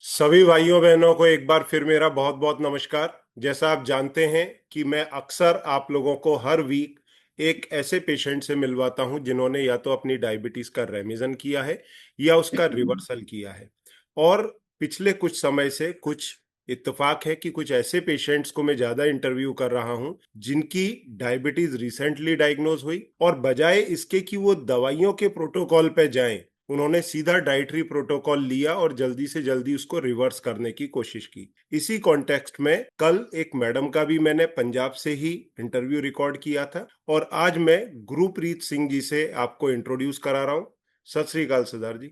सभी भाइयों बहनों को एक बार फिर मेरा बहुत बहुत नमस्कार। जैसा आप जानते हैं कि मैं अक्सर आप लोगों को हर वीक एक ऐसे पेशेंट से मिलवाता हूं जिन्होंने या तो अपनी डायबिटीज का रेमिजन किया है या उसका रिवर्सल किया है। और पिछले कुछ समय से कुछ इत्तेफाक है कि कुछ ऐसे पेशेंट्स को मैं ज्यादा इंटरव्यू कर रहा हूं जिनकी डायबिटीज रिसेंटली डायग्नोज हुई, और बजाय इसके कि वो दवाइयों के प्रोटोकॉल पे जाएं, उन्होंने सीधा डाइटरी प्रोटोकॉल लिया और जल्दी से जल्दी उसको रिवर्स करने की कोशिश की। इसी कॉन्टेक्स्ट में कल एक मैडम का भी मैंने पंजाब से ही इंटरव्यू रिकॉर्ड किया था, और आज मैं गुरप्रीत सिंह जी से आपको इंट्रोड्यूस करा रहा हूं। सत श्री अकाल सरदार जी।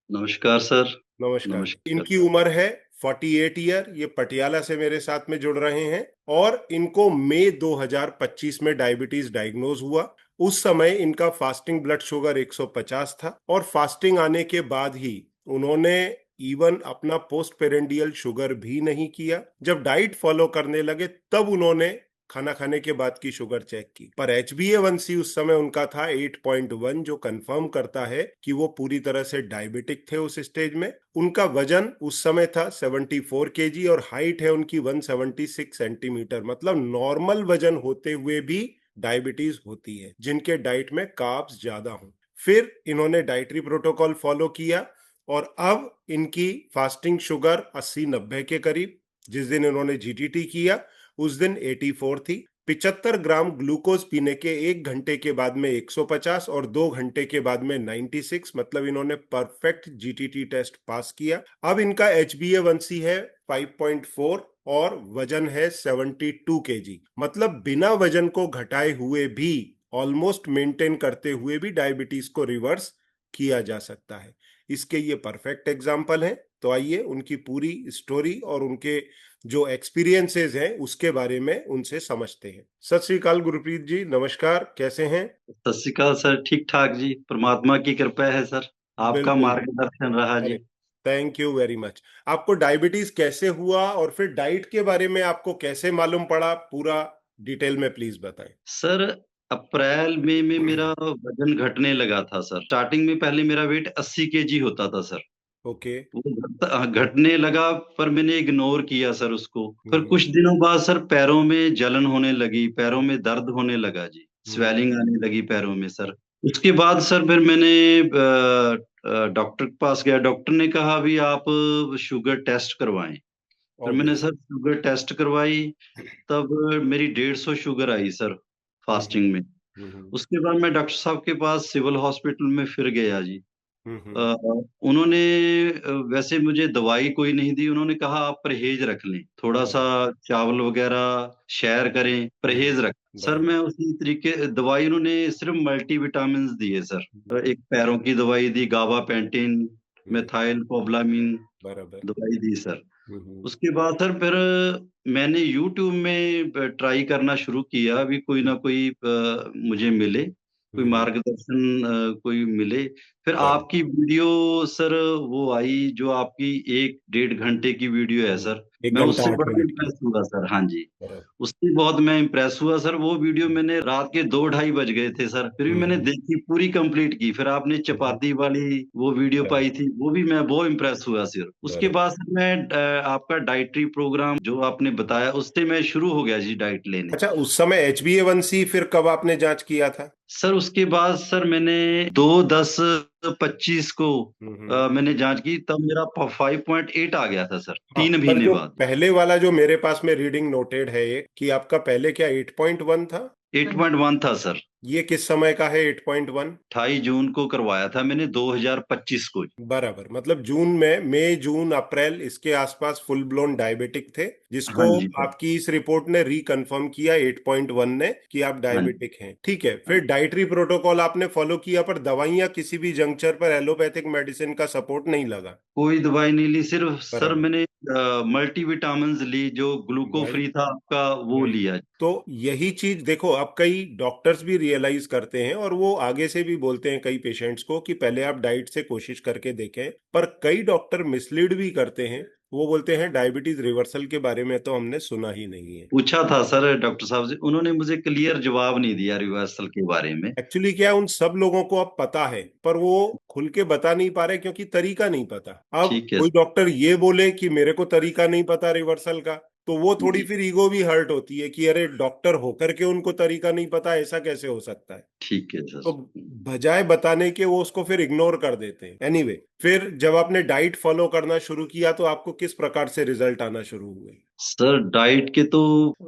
नमस्कार सर। नमस्कार। नमस्कार। इनकी उम्र है 48 ईयर। ये पटियाला से मेरे साथ में जुड़ रहे हैं, और इनको मई 2025 में डायबिटीज डायग्नोज हुआ। उस समय इनका फास्टिंग ब्लड शुगर 150 था, और फास्टिंग आने के बाद ही उन्होंने इवन अपना पोस्ट पेरेंडियल शुगर भी नहीं किया। जब डाइट फॉलो करने लगे तब उन्होंने खाना खाने के बाद की शुगर चेक की, पर HbA1c उस समय उनका था 8.1, जो कंफर्म करता है कि वो पूरी तरह से डायबिटिक थे उस स्टेज में। उनका वजन उस समय था 74 kg, और हाइट है उनकी 176 सेंटीमीटर। मतलब नॉर्मल वजन होते हुए भी डायबिटीज होती है जिनके डाइट में कार्ब्स ज्यादा हों। फिर इन्होंने डाइटरी प्रोटोकॉल फॉलो किया, और अब इनकी फास्टिंग शुगर 80-90 के करीब। जिस दिन इन्होंने GTT किया उस दिन 84 थी। 75 ग्राम ग्लूकोज पीने के 1 घंटे के बाद में 150, और 2 घंटे के बाद में 96। मतलब इन्होंने परफेक्ट GTT टेस्ट पास किया। अब इनका HbA1c है 5.4, और वजन है 72 kg। मतलब बिना वजन को घटाए हुए भी, ऑलमोस्ट मेंटेन करते हुए भी डायबिटीज को रिवर्स किया जा सकता है। इसके ये परफेक्ट एग्जाम्पल हैं। तो आइए उनकी पूरी स्टोरी और उनके जो एक्सपीरियंसेस हैं उसके बारे में उनसे समझते हैं। सत श्री अकाल गुरप्रीत जी, नमस्कार, कैसे हैं? सत श्री अकाल सर। ठीक ठाक जी, परमात्मा की कृपा है सर। आपका बिल्कुल। मार्गदर्शन रहा अरे, जी। Thank you very much. आपको डायबिटीज कैसे हुआ, और फिर डाइट के बारे में आपको कैसे मालूम पड़ा, पूरा डिटेल में प्लीज बताएं। सर, अप्रैल मई में मेरा वजन घटने लगा था सर। स्टार्टिंग में पहले मेरा वेट 80 केजी होता था सर। ओके। वो घटने लगा, पर मैंने इग्नोर किया सर उसको। फिर हम्म। कुछ दिनों बाद सर पैरों में जलन होने लगी, पैरों में दर्द होने लगा जी। हम्म। स्वेलिंग आने लगी पैरों में सर। उसके बाद सर फिर मैंने डॉक्टर के पास गया। डॉक्टर ने कहा अभी आप शुगर टेस्ट करवाएं। फिर मैंने ऑब्वियस। सर शुगर टेस्ट करवाई। तब मेरी 150 sugar I sir, hmm. Fasting में। हम्म। उसके बाद मैं डॉक्टर साहब के पास सिविल हॉस्पिटल में फिर गया जी। हम्म। अ, उन्होंने वैसे मुझे दवाई कोई नहीं दी। उन्होंने कहा आप परहेज रख लें, थोड़ा सा बराबर। चावल वगैरह शेयर करें, परहेज रख। सर बराबर। मैं उसी तरीके दवाई, उन्होंने सिर्फ मल्टी विटामिन दिए सर। एक पैरों की दवाई दी, गाबा पेंटिन, हम्म। मेथाइल कोबलामिन बराबर। दवाई दी सर। हम्म। उसके बाद सर फिर मैंने YouTube में ट्राई करना शुरू किया, अभी कोई ना कोई मुझे मिले, कोई हम्म। मार्गदर्शन कोई मिले। फिर बराबर। आपकी वीडियो सर वो आई, जो आपकी 1 डेढ़ घंटे की वीडियो है सर। एक मैं घंटा उससे आठ बड़ा मिनट की इम्प्रेस हुआ सर। हाँ जी, बराबर। उससे बहुत मैं इम्प्रेस हुआ सर। वो वीडियो मैंने रात के 2 ढाई बज गए थे सर, फिर भी मैंने हम्म। देखी, पूरी कंप्लीट की। फिर आपने हम्म। चपाती वाली वो वीडियो बराबर। पाई थी, वो भी मैं बहुत इम्प्रेस हुआ सर। उसके बराबर। बाद सर मैं आपका डाइटरी प्रोग्राम जो आपने बताया उससे मैं शुरू हो गया जी डाइट लेने। अच्छा, उस समय HbA1c फिर कब आपने जांच किया था? सर उसके बाद सर मैंने 2/10/25 को हम्म। मैंने जांच की, तब मेरा 5.8 आ गया था सर, हाँ, तीन पर महीने जो बाद। पहले वाला जो मेरे पास में रीडिंग नोटेड है एक, कि आपका पहले क्या 8.1 था? 8.1 था सर। ये किस समय का है 8.1? 28 जून को करवाया था मैंने, 2025 को। बराबर। मतलब जून में, मई जून अप्रैल इसके आसपास फुल ब्लोन डायबिटिक थे, जिसको हाँ जी सर। आपकी इस रिपोर्ट ने रिकन्फर्म किया 8.1 ने कि आप हाँ जी। डायबिटिक हैं। ठीक है, हाँ। फिर डाइटरी प्रोटोकॉल आपने फॉलो किया, पर दवाइयां किसी भी जंक्चर पर एलोपैथिक मेडिसिन का सपोर्ट नहीं लगा? कोई दवाई नहीं ली, सिर्फ सर बराबर। मैंने मल्टी विटामिन ली, जो ग्लूको राइट। फ्री था आपका, वो राइट। लिया। तो यही चीज देखो, अब कई डॉक्टर्स भी रियलाइज करते हैं, और वो आगे से भी बोलते हैं कई पेशेंट्स को कि पहले आप डाइट से कोशिश करके देखें। पर कई डॉक्टर मिसलीड भी करते हैं वो बोलते हैं डायबिटीज रिवर्सल के बारे में तो हमने सुना ही नहीं है। पूछा था सर डॉक्टर साहब से, उन्होंने मुझे क्लियर जवाब नहीं दिया रिवर्सल के बारे में। एक्चुअली क्या है, उन सब लोगों को अब पता है पर वो खुल के बता नहीं पा रहे क्योंकि तरीका नहीं पता। अब ठीक है कोई डॉक्टर ये बोले कि मेरे को तरीका नहीं पता रिवर्सल का, तो वो थोड़ी जी। फिर ईगो भी हर्ट होती है कि अरे डॉक्टर होकर के उनको तरीका नहीं पता, ऐसा कैसे हो सकता है। ठीक है तो सर। बजाय बताने के वो उसको फिर इग्नोर कर देते हैं। एनीवे, फिर जब आपने डाइट फॉलो करना शुरू किया तो आपको किस प्रकार से रिजल्ट आना शुरू हुए? सर डाइट के तो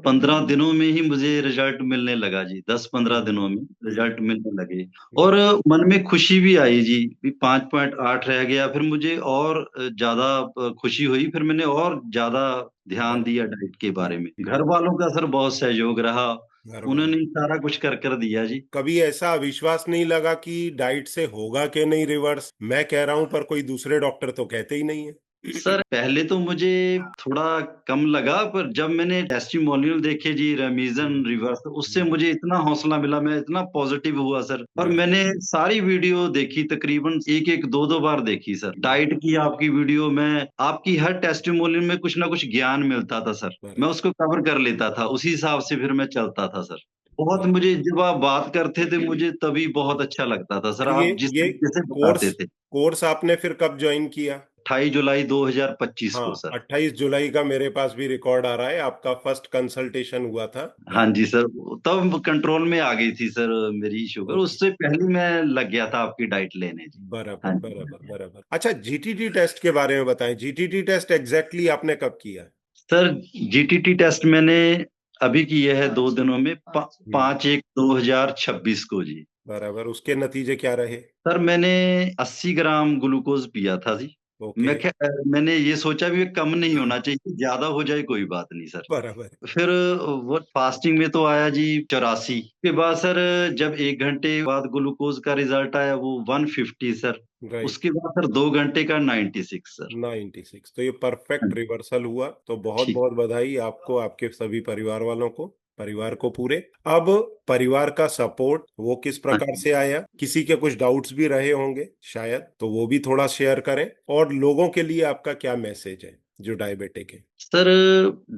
15 दिनों में ही मुझे रिजल्ट मिलने लगा जी, 10-15 दिनों में हम्म, रिजल्ट मिलने लगे। हम्म, और मन में खुशी भी आई जी, भी 5.8 रह गया, फिर मुझे और ज्यादा खुशी हुई, फिर मैंने और ज्यादा ध्यान दिया डाइट के बारे में। घर बराबर। वालों का सर बहुत सहयोग रहा, घर वाले, उन्होंने ही सारा कुछ कर दिया जी। कभी ऐसा विश्वास नहीं लगा कि डाइट से होगा कि नहीं रिवर्स? मैं कह रहा हूं पर कोई दूसरे डॉक्टर तो कहते ही नहीं है। सर पहले तो मुझे थोड़ा कम लगा, पर जब मैंने टेस्टिमोनियल देखे जी रेमीजन रिवर्स, उससे मुझे इतना हौसला मिला, मैं इतना पॉजिटिव हुआ सर। और बराबर, मैंने सारी वीडियो देखी, तकरीबन एक एक दो दो बार देखी सर डाइट की आपकी वीडियो में। आपकी हर टेस्टिमोनियल में कुछ ना कुछ ज्ञान मिलता था सर, मैं बराबर। उसको कवर कर लेता था, उसी हिसाब से फिर मैं चलता था सर। बहुत बराबर। मुझे, जब आप बात करते थे मुझे तभी बहुत अच्छा लगता था सर, और ये आप जिस ये तरीके से कोर्स बताते थे। कोर्स आपने फिर कब ज्वाइन किया? 28 जुलाई 2025 को हाँ, सर। 28 जुलाई का मेरे पास भी रिकॉर्ड आ रहा है, आपका फर्स्ट कंसल्टेशन हुआ था। हाँ जी सर, तब कंट्रोल में आ गई थी सर मेरी शुगर, ओके। उससे पहले मैं लग गया था आपकी डाइट लेने जी। बराबर, हाँ बराबर, जी बराबर। अच्छा, जीटीटी टेस्ट के बारे में बताएं। जीटीटी टेस्ट एग्जैक्टली आपने कब किया? सर, जीटीटी टेस्ट मैंने अभी किया है 2 दिनों में, हम्म। 5/1/2026 को जी। बराबर, उसके नतीजे क्या रहे? सर मैंने 80 ग्राम ग्लूकोज पिया था जी। ओके। मैंने ये सोचा भी कम नहीं होना चाहिए, ज्यादा हो जाए कोई बात नहीं सर। बराबर। फिर वो फास्टिंग में तो आया जी 84 के बाद सर, जब 1 घंटे बाद ग्लूकोज का रिजल्ट आया वो 150 सर। राइट। उसके बाद सर 2 घंटे का 96 सर। 96, तो ये परफेक्ट रिवर्सल हुआ, तो बहुत ठीक। बहुत बधाई आपको, आपके सभी परिवार वालों को, परिवार को पूरे। अब परिवार का सपोर्ट वो किस हाँ प्रकार जी। से आया? किसी के कुछ डाउट्स भी रहे होंगे शायद, तो वो भी थोड़ा शेयर करें। और लोगों के लिए आपका क्या मैसेज है जो डायबिटिक है? सर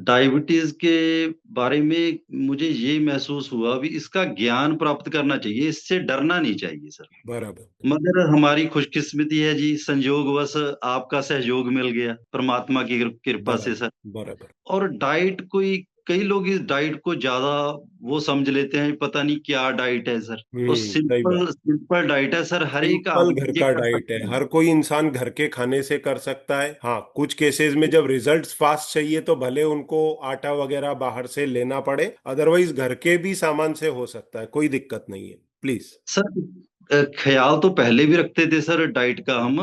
डायबिटीज के बारे में मुझे ये महसूस हुआ भी, इसका ज्ञान प्राप्त करना चाहिए, इससे डरना नहीं चाहिए सर। बराबर, मगर हमारी खुशकिस्मती है जी, संयोगवश आपका सहयोग मिल गया परमात्मा की कृपा से बराबर, सर। बराबर। और डाइट कोई, कई लोग इस डाइट को ज्यादा वो समझ लेते हैं, पता नहीं क्या डाइट है सर। तो सही बात। सिंपल सिंपल डाइट है सर, हर एक सिंपल घर आदमी ये का कर डाइट है, सकता है। हर कोई इंसान घर के खाने से कर सकता है। हाँ, कुछ केसेस में जब रिजल्ट्स फास्ट चाहिए तो भले उनको आटा वगैरह बाहर से लेना पड़े, अदरवाइज घर के भी सामान से हो सकता है, कोई दिक्कत नहीं है, प्लीज। सर ख्याल तो पहले भी रखते थे सर डाइट का हम,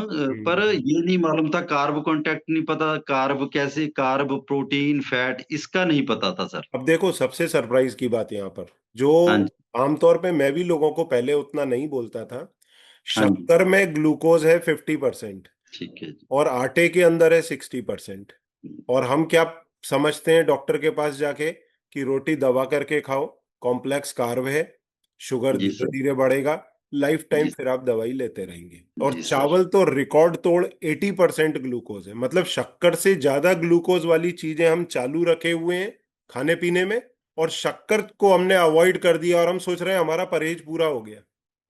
पर हम्म। ये नहीं मालूम था कार्ब कांटेक्ट, नहीं पता कार्ब कैसे, कार्ब प्रोटीन फैट इसका नहीं पता था सर। अब देखो, सबसे सरप्राइज की बात यहाँ पर, जो हाँ जी। आमतौर पे मैं भी लोगों को पहले उतना नहीं बोलता था, हाँ जी। शक्कर में ग्लूकोज है 50% ठीक है जी। और आटे के अंदर है 60%। और हम क्या समझते हैं डॉक्टर के पास जाके कि रोटी दबा करके खाओ, कॉम्प्लेक्स कार्ब है, शुगर जी धीरे सर। धीरे बढ़ेगा, लाइफ टाइम जी। फिर आप दवाई लेते रहेंगे। और जी सर। चावल तो रिकॉर्ड तोड़ 80% ग्लूकोज है, मतलब शक्कर से ज्यादा ग्लूकोज वाली चीजें हम चालू रखे हुए हैं खाने पीने में, और शक्कर को हमने अवॉइड कर दिया और हम सोच रहे हैं हमारा परहेज पूरा हो गया।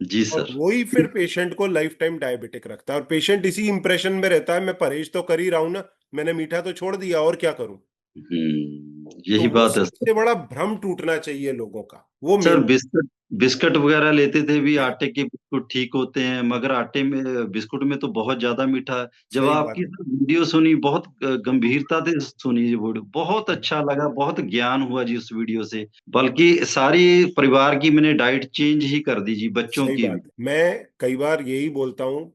जी और सर। वही फिर पेशेंट को लाइफ टाइम डायबिटिक रखता है, और पेशेंट इसी इंप्रेशन में रहता है मैं परहेज तो कर ही रहा हूं ना, मैंने मीठा तो छोड़ दिया और क्या करूं। तो यही वो बात है सर। सबसे बड़ा भ्रम टूटना चाहिए लोगों का, वो सर मेन। बिस्कुट बिस्कुट वगैरह लेते थे भी, आटे के बिस्कुट ठीक होते हैं, मगर आटे में, बिस्कुट में तो बहुत ज्यादा मीठा है। जब सही बात आपकी है। वीडियो सुनी, बहुत गंभीरता से सुनी ये वीडियो, बहुत अच्छा लगा, बहुत ज्ञान हुआ जी उस वीडियो से। बल्कि सारी परिवार की मैंने डाइट चेंज ही कर दी जी, बच्चों सही की बात भी। है। मैं कई बार यही बोलता हूँ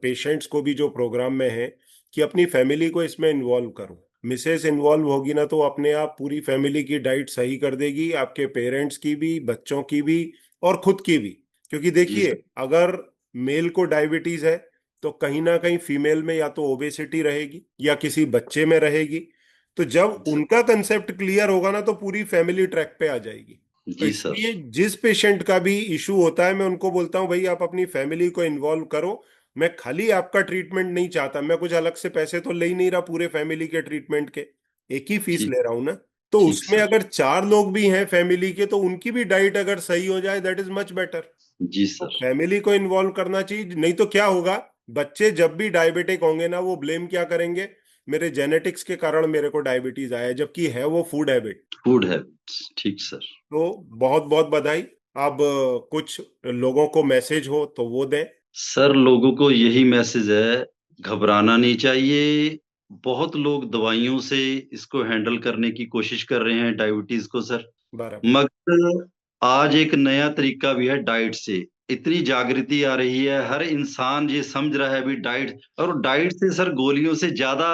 पेशेंट्स को भी जो प्रोग्राम में है, कि अपनी फैमिली को इसमें इन्वॉल्व करो। मिसेस इन्वॉल्व होगी ना तो अपने आप पूरी फैमिली की डाइट सही कर देगी, आपके पेरेंट्स की भी, बच्चों की भी, और खुद की भी। क्योंकि जी देखिए, सर। अगर मेल को डायबिटीज है तो कहीं ना कहीं फीमेल में या तो ओबेसिटी रहेगी या किसी बच्चे में रहेगी। तो जब सर। उनका कंसेप्ट क्लियर होगा ना तो पूरी फैमिली ट्रैक पे आ जाएगी। तो जी सर। इसलिए जिस पेशेंट का भी इशू होता है मैं उनको बोलता हूँ भाई आप अपनी फैमिली को इन्वॉल्व करो, मैं खाली आपका ट्रीटमेंट नहीं चाहता, मैं कुछ अलग से पैसे तो ले ही नहीं रहा पूरे फैमिली के ट्रीटमेंट के, एक ही फीस ठीक। ले रहा हूं ना। तो ठीक उसमें सर। अगर 4 लोग भी हैं फैमिली के, तो उनकी भी डाइट अगर सही हो जाए, दैट इज मच बेटर। जी तो सर। फैमिली को इन्वॉल्व करना चाहिए, नहीं तो क्या होगा, बच्चे जब भी डायबिटिक होंगे ना, वो ब्लेम क्या करेंगे, मेरे जेनेटिक्स के कारण मेरे को डायबिटीज आया, जबकि है वो फूड हैबिट। फूड हैबिट्स, ठीक सर। तो बहुत बहुत बधाई। अब कुछ लोगों को मैसेज हो तो वो दें। सर लोगों को यही मैसेज है, घबराना नहीं चाहिए। बहुत लोग दवाइयों से इसको हैंडल करने की कोशिश कर रहे हैं डायबिटीज को सर, बराबर। मगर आज एक नया तरीका भी है डाइट से। इतनी जागृति आ रही है, हर इंसान ये समझ रहा है भी डाइट, और डाइट से सर गोलियों से ज्यादा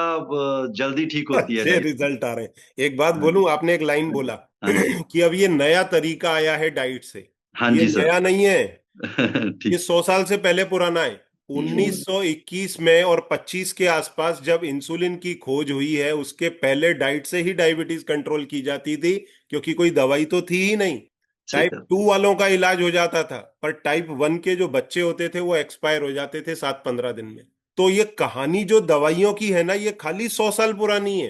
जल्दी ठीक होती है अच्छे डाइट। रिजल्ट आ रहे हैं। एक बात हाँ जी। बोलूं, आपने एक लाइन हाँ जी। बोला हाँ जी। कि अब ये नया तरीका आया है डाइट से। हाँ ये जी सर। नया नहीं है, ये ठीक। 100 साल से पहले पुराना है। 1921 में और 25 के आसपास जब इंसुलिन की खोज हुई है, उसके पहले डाइट से ही डायबिटीज कंट्रोल की जाती थी, क्योंकि कोई दवाई तो थी ही नहीं। ठीक टाइप है। 2 वालों का इलाज हो जाता था, पर टाइप 1 के जो बच्चे होते थे वो एक्सपायर हो जाते थे 7-15 दिन में। तो ये कहानी जो दवाइयों की है ना, ये खाली 100 साल पुरानी है,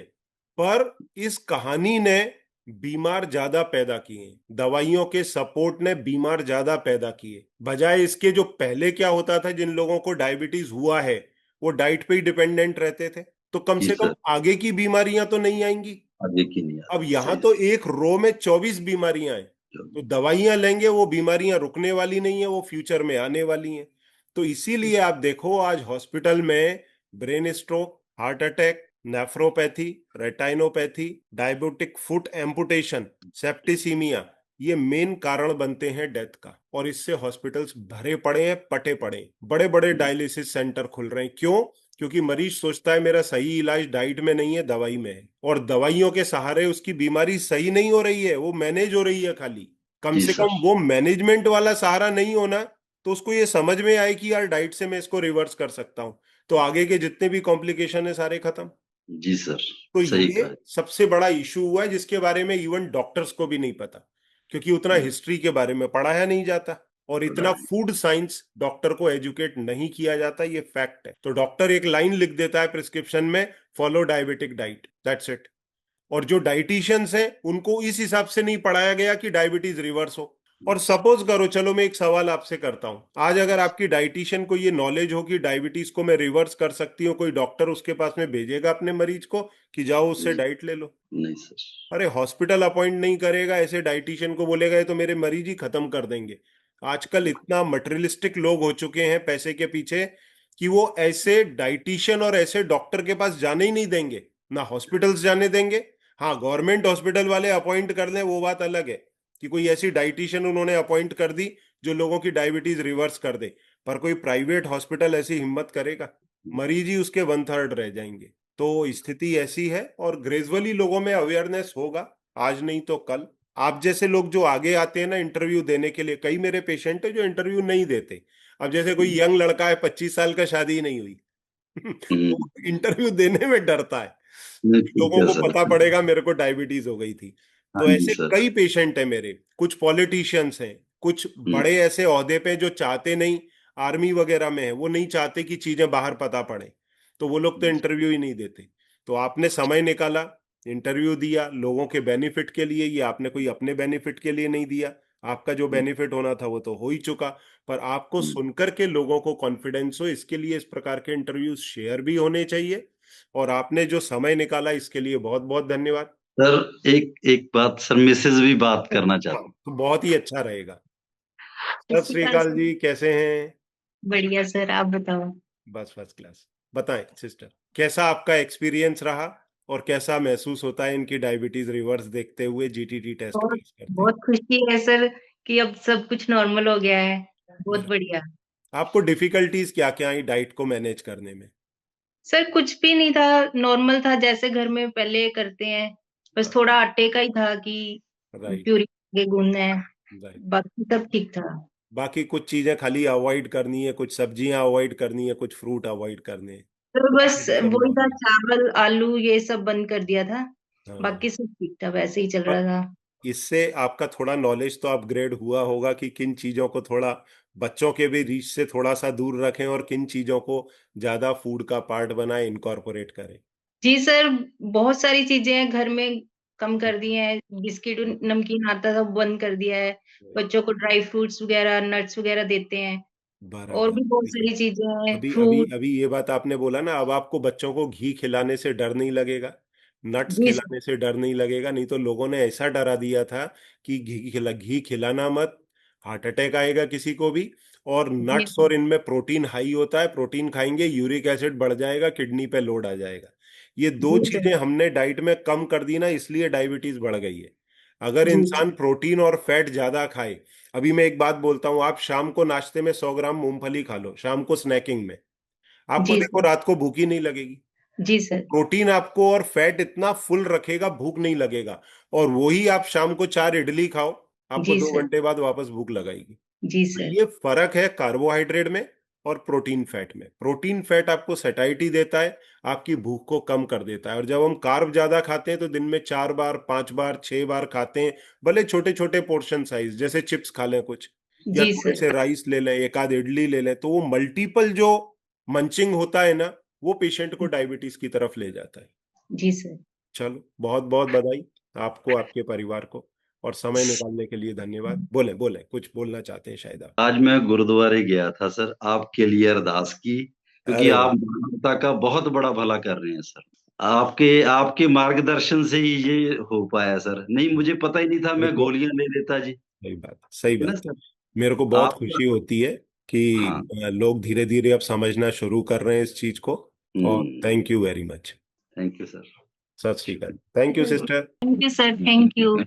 पर इस कहानी ने बीमार ज्यादा पैदा किए, दवाइयों के सपोर्ट ने बीमार ज्यादा पैदा किए, बजाय इसके जो पहले क्या होता था, जिन लोगों को डायबिटीज हुआ है वो डाइट पे ही डिपेंडेंट रहते थे, तो कम जी से कम सर। आगे की बीमारियां तो नहीं आएंगी। आगे की नहीं अब आती, यहां सही तो सर। एक रो में 24 बीमारियां हैं, तो दवाइयां लेंगे, वो बीमारियां रुकने वाली नहीं है, वो फ्यूचर में आने वाली हैं। तो इसीलिए आप देखो आज हॉस्पिटल में brain stroke, heart attack, nephropathy, रेटाइनोपैथी, diabetic foot amputation, septicaemia, ये मेन कारण बनते हैं डेथ का। और इससे हॉस्पिटल्स भरे पड़े हैं, पटे पड़े हैं। बड़े बड़े डायलिसिस सेंटर खुल रहे हैं, क्यों? क्योंकि मरीज सोचता है मेरा सही इलाज डाइट में नहीं है, दवाई में है, और दवाइयों के सहारे उसकी बीमारी सही नहीं हो रही है, वो मैनेज हो रही है खाली। कम जी से सर। कम वो मैनेजमेंट वाला सहारा नहीं होना, तो उसको ये समझ में आए कि यार डाइट से मैं इसको रिवर्स कर सकता हूँ, तो आगे के जितने भी कॉम्प्लिकेशन है सारे खत्म। जी सर। तो सही ये कहा। सबसे बड़ा इशू हुआ है, जिसके बारे में इवन डॉक्टर्स को भी नहीं पता, क्योंकि उतना हिस्ट्री के बारे में पढ़ाया नहीं जाता, और इतना पढ़ाई। फूड साइंस डॉक्टर को एजुकेट नहीं किया जाता, ये फैक्ट है। तो डॉक्टर एक लाइन लिख देता है प्रिस्क्रिप्शन में, follow diabetic diet, that's it. और जो डाइटिशियंस हैं उनको इस हिसाब से नहीं पढ़ाया गया कि डायबिटीज रिवर्स हो। और सपोज करो, चलो मैं एक सवाल आपसे करता हूं, आज अगर आपकी डाइटिशियन को ये नॉलेज हो कि डायबिटीज को मैं रिवर्स कर सकती हूँ, कोई डॉक्टर उसके पास में भेजेगा अपने मरीज को कि जाओ उससे जी। डाइट ले लो? नहीं सर। अरे हॉस्पिटल अपॉइंट नहीं करेगा, ऐसे डाइटिशियन को बोलेगा ये तो मेरे मरीज ही खत्म कर देंगे। आजकल इतना मटेरियलिस्टिक लोग हो चुके हैं पैसे के पीछे, कि वो ऐसे डाइटिशियन और ऐसे डॉक्टर के पास जाने ही नहीं देंगे, ना हॉस्पिटल्स जाने देंगे। हाँ, गवर्नमेंट हॉस्पिटल वाले अपॉइंट कर लें वो बात अलग है, कि कोई ऐसी डाइटिशियन उन्होंने अपॉइंट कर दी जो लोगों की डायबिटीज रिवर्स कर दे, पर कोई प्राइवेट हॉस्पिटल ऐसी हिम्मत करेगा? मरीज ही उसके 1/3 रह जाएंगे। तो स्थिति ऐसी है, और ग्रेजुअली लोगों में अवेयरनेस होगा, आज नहीं तो कल। आप जैसे लोग जो आगे आते हैं ना इंटरव्यू देने के लिए, कई मेरे पेशेंट है जो इंटरव्यू नहीं देते। अब जैसे कोई यंग लड़का है, 25 साल का, शादी नहीं हुई वो हम्म। इंटरव्यू देने में डरता है, नहीं, कि ठीक लोगों है को सर। पता पड़ेगा मेरे को डायबिटीज हो गई थी। हाँ तो जी ऐसे सर। कई पेशेंट है मेरे, कुछ पॉलिटिशियंस हैं, कुछ हम्म। बड़े ऐसे ओहदे पे जो चाहते नहीं, आर्मी वगैरह में है, वो नहीं चाहते कि चीजें बाहर पता पड़े, तो वो लोग तो इंटरव्यू ही नहीं देते। तो आपने समय निकाला, इंटरव्यू दिया लोगों के बेनिफिट के लिए, ये आपने कोई अपने बेनिफिट के लिए नहीं दिया। आपका जो बेनिफिट होना था वो तो हो ही चुका, पर आपको हम्म। सुनकर के लोगों को कॉन्फिडेंस हो, इसके लिए इस प्रकार के इंटरव्यूज शेयर भी होने चाहिए। और आपने जो समय निकाला इसके लिए बहुत बहुत धन्यवाद। सर एक एक बात सर, मिसेज भी बात करना हाँ, चाहती। तो बहुत ही अच्छा रहेगा। सत सत श्री श्री अकाल अकाल सर। जी, कैसे हैं? बढ़िया सर, आप बताओ। बस फर्स्ट क्लास। बताएं सिस्टर, कैसा आपका एक्सपीरियंस रहा, और कैसा महसूस होता है इनकी डायबिटीज रिवर्स देखते हुए, जीटीटी टेस्ट बहुत पास करते बहुत खुशी है सर कि अब सब कुछ नॉर्मल हो गया है। बहुत हुए? बढ़िया। आपको डिफिकल्टीज क्या क्या आई डाइट को मैनेज करने में? सर कुछ भी नहीं था, नॉर्मल था जैसे घर में पहले करते हैं। बस थोड़ा आटे का ही था कि राइट। प्यूरी के गूंदना है। राइट। बाकी सब ठीक था। बाकी कुछ चीजें खाली अवॉइड करनी है, कुछ सब्जियां अवॉइड करनी है, कुछ फ्रूट अवॉइड करने हैं, तो बस बाकी तो सब वही था, नॉर्मल। चावल आलू ये सब बंद कर दिया था। हाँ, बाकी सब ठीक था, वैसे ही चल पर रहा था। इससे आपका थोड़ा नॉलेज तो अपग्रेड हुआ होगा कि किन चीजों को थोड़ा बच्चों के भी रीच से थोड़ा सा दूर रखें और किन चीजों को ज्यादा फूड का पार्ट बनाएं, इनकॉर्पोरेट करें? जी सर, बहुत सारी चीजें हैं घर में, कम कर दी हैं। बिस्किट नमकीन आता था वो बंद कर दिया है। बच्चों को ड्राई फ्रूट्स वगैरह, नट्स वगैरह देते हैं। और बराबर। भी बहुत सारी चीजें हैं, अभी अभी फ्रूट। अभी ये बात आपने बोला ना, अब आपको बच्चों को घी खिलाने से डर नहीं लगेगा, नट्स जी सर। खिलाने से डर नहीं लगेगा। नहीं तो लोगों ने ऐसा डरा दिया था कि घी खिलाना मत, हार्ट अटैक आएगा किसी को भी। और जी नट्स सर। और इनमें प्रोटीन हाई होता है, प्रोटीन खाएंगे यूरिक एसिड बढ़ जाएगा, किडनी पे लोड आ जाएगा। ये दो जी सर। चीजें हमने डाइट में कम कर दी ना, इसलिए डायबिटीज बढ़ गई है। अगर जी इंसान प्रोटीन और फैट ज्यादा खाए, अभी मैं एक बात बोलता हूँ, आप शाम को नाश्ते में 100 ग्राम मूंगफली खा लो शाम को स्नैकिंग में, आपको जी देखो सर। रात को भूख ही नहीं लगेगी। जी वो सर। प्रोटीन आपको और फैट इतना फुल रखेगा, भूख नहीं लगेगा। और वही आप शाम को 4 इडली खाओ, आपको जी दो सर। घंटे बाद वापस भूख लगाएगी। जी तो सर। ये फर्क है कार्बोहाइड्रेट में और प्रोटीन फैट में। प्रोटीन फैट आपको सैटिस्फैक्शन देता है, आपकी भूख को कम कर देता है। और जब हम कार्ब ज्यादा खाते हैं तो दिन में 4 बार, 5 बार, 6 बार खाते हैं, भले छोटे छोटे पोर्शन साइज, जैसे चिप्स खा लें कुछ, या जी थोड़े सर। से राइस ले लें, एक आध इडली ले लें, तो वो मल्टीपल जो मंचिंग होता है ना, वो पेशेंट को डायबिटीज की तरफ ले जाता है। जी सर। चलो, बहुत बहुत बधाई आपको, आपके परिवार को, और समय निकालने के लिए धन्यवाद। बोले बोले, कुछ बोलना चाहते हैं शायद आप। आज मैं गुरुद्वारे गया था सर, आपके लिए अरदास की, क्योंकि अरे आप वाह। मानवता का बहुत बड़ा भला कर रहे हैं सर। आपके आपके मार्गदर्शन से ही ये हो पाया सर, नहीं मुझे पता ही नहीं था, मेरे मैं को गोलियां ले लेता जी। सही बात, सही है ना बात। सर? मेरे को बहुत आपका। खुशी होती है कि हाँ। लोग धीरे धीरे अब समझना शुरू कर रहे हैं इस चीज को। और thank you very much. Thank you sir. सत श्री अकाल। Thank you sister. Thank you sir, thank you.